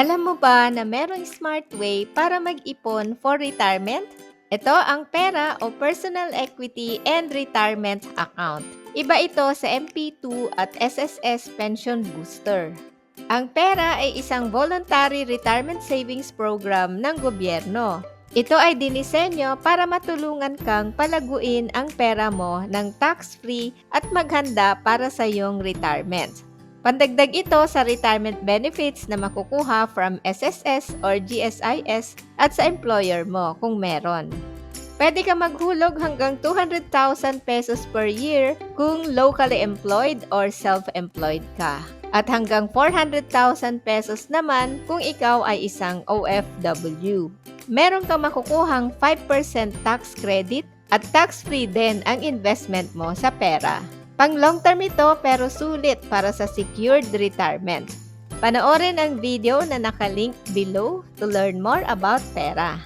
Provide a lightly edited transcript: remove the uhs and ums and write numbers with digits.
Alam mo ba na merong smart way para mag-ipon for retirement? Ito ang pera o personal equity and retirement account. Iba ito sa MP2 at SSS Pension Booster. Ang pera ay isang voluntary retirement savings program ng gobyerno. Ito ay dinisenyo para matulungan kang palaguin ang pera mo ng tax-free at maghanda para sa iyong retirement. Pandagdag ito sa retirement benefits na makukuha from SSS or GSIS at sa employer mo kung meron. Pwede ka maghulog hanggang 200,000 pesos per year kung locally employed or self-employed ka. At hanggang 400,000 pesos naman kung ikaw ay isang OFW. Meron kang makukuhang 5% tax credit at tax-free din ang investment mo sa pera. Pang long term ito pero sulit para sa secured retirement. Panoorin ang video na nakalink below to learn more about pera.